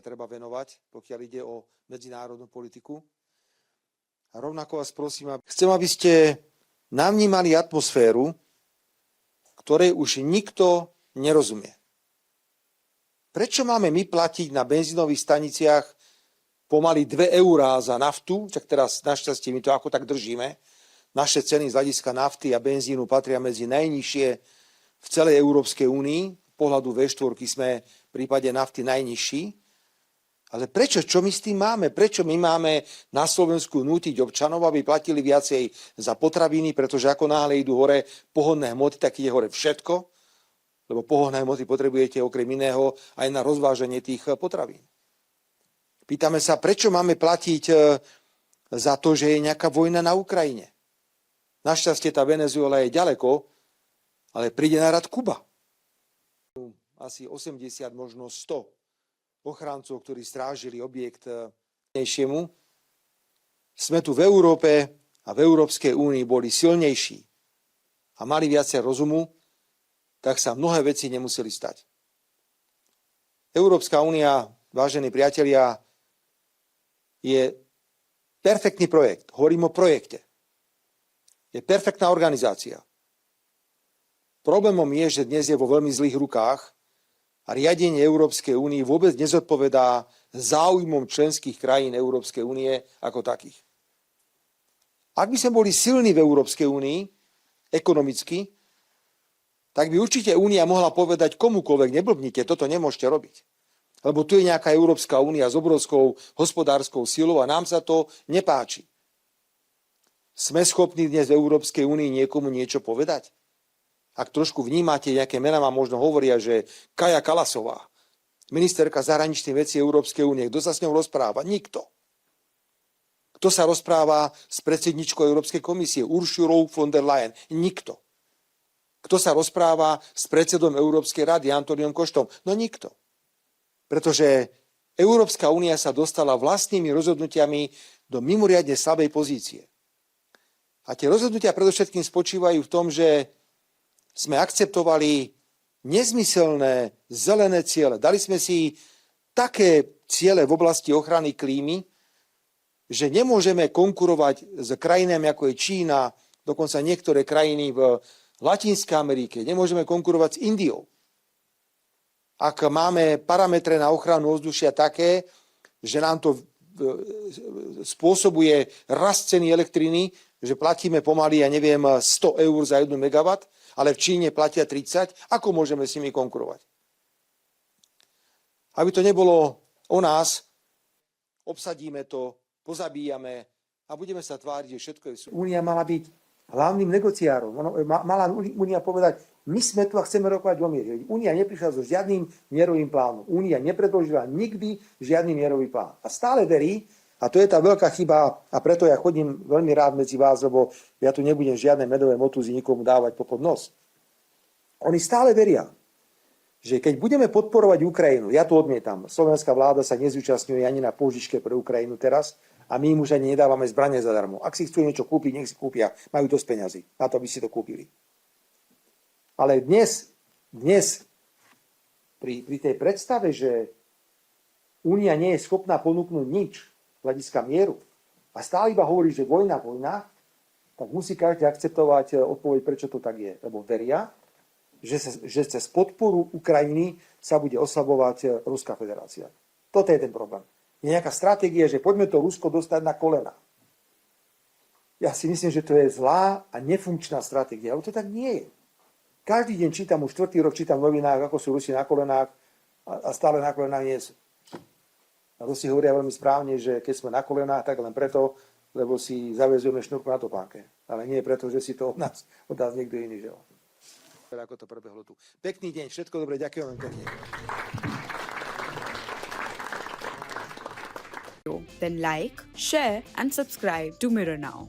treba venovať, pokiaľ ide o medzinárodnú politiku. A rovnako vás prosím, chcem, aby ste navnímali atmosféru, ktorej už nikto nerozumie. Prečo máme my platiť na benzínových staniciach pomaly 2 eurá za naftu? Tak teraz našťastie my to ako tak držíme. Naše ceny z hľadiska nafty a benzínu patria medzi najnižšie v celej Európskej únii. Z pohľadu V4 sme v prípade nafty najnižší. Ale prečo? Čo my s tým máme? Prečo my máme na Slovensku nútiť občanov, aby platili viacej za potraviny, pretože ako náhle idú hore pohonné hmoty, tak ide hore všetko, lebo pohonné hmoty potrebujete okrem iného aj na rozváženie tých potravín. Pýtame sa, prečo máme platiť za to, že je nejaká vojna na Ukrajine. Našťastie tá Venezuela je ďaleko, ale príde na rad Kuba. Asi 80, možno 100 ochráncov, ktorí strážili objekt silnejšiemu. Sme tu v Európe a v Európskej únii boli silnejší a mali viacej rozumu, tak sa mnohé veci nemuseli stať. Európska únia, vážení priatelia, je perfektný projekt. Hovorím o projekte. Je perfektná organizácia. Problémom je, že dnes je vo veľmi zlých rukách a riadenie Európskej únie vôbec nezodpovedá záujmom členských krajín Európskej únie ako takých. Ak by sme boli silní v Európskej únii, ekonomicky, tak by určite únia mohla povedať komukoľvek, neblbnite, toto nemôžete robiť. Lebo tu je nejaká Európska únia s obrovskou hospodárskou silou a nám sa to nepáči. Sme schopní dnes v Európskej únii niekomu niečo povedať? Ak trošku vnímate, nejaké mená vám možno hovoria, že Kaja Kallasová, ministerka zahraničných vecí Európskej únie, kto sa s ňou rozpráva? Nikto. Kto sa rozpráva s predsedničkou Európskej komisie, Ursulou von der Leyen? Nikto. Kto sa rozpráva s predsedom Európskej rady, Antoniom Koštom? No nikto. Pretože Európska únia sa dostala vlastnými rozhodnutiami do mimoriadne slabej pozície. A tie rozhodnutia predovšetkým spočívajú v tom, že sme akceptovali nezmyselné zelené ciele. Dali sme si také ciele v oblasti ochrany klímy, že nemôžeme konkurovať s krajinami ako je Čína, dokonca niektoré krajiny v Latinskej Amerike. Nemôžeme konkurovať s Indiou. Ak máme parametre na ochranu ovzdušia také, že nám to spôsobuje rast ceny elektriny, že platíme pomaly, 100 eur za 1 megawatt, ale v Číne platia 30, ako môžeme s nimi konkurovať? Aby to nebolo o nás, obsadíme to, pozabíjame a budeme sa tváriť, že všetko je... Únia mala byť hlavným negociárom. Mala Únia povedať, my sme tu a chceme rokovať o miere. Únia neprišla so žiadnym mierovým plánom. Únia nepredložila nikdy žiadny mierový plán. A stále verí, a to je tá veľká chyba, a preto ja chodím veľmi rád medzi vás, lebo ja tu nebudem žiadne medové motúzy nikomu dávať popod nos. Oni stále veria, že keď budeme podporovať Ukrajinu, ja to odmietam, slovenská vláda sa nezúčastňuje ani na pôžičke pre Ukrajinu teraz a my im už ani nedávame zbrane zadarmo. Ak si chcú niečo kúpiť, nech si kúpia, majú dosť peňazí na to, aby si to kúpili. Ale dnes pri tej predstave, že Únia nie je schopná ponúknuť nič hľadiska mieru a stále iba hovorí, že vojna, tak musí každý akceptovať odpoveď, prečo to tak je. Lebo veria, že cez podporu Ukrajiny sa bude oslabovať Ruská federácia. Toto je ten problém. Je nejaká stratégia, že poďme to Rusko dostať na kolena. Ja si myslím, že to je zlá a nefunkčná stratégia, ale to tak nie je. Každý deň čítam, už 4. rok čítam v novinách, ako sú Rusi na kolenách a stále na kolenách nie sú. A Rusi hovoria veľmi správne, že keď sme na kolenách, tak len preto, lebo si zaväzujeme šnúrku na topánke. Ale nie preto, že si to od nás niekto iný žel. Ako to prebehlo tu. Pekný deň, všetko dobre, ďakujem vám pekne. Then like, share and subscribe to Mirror Now.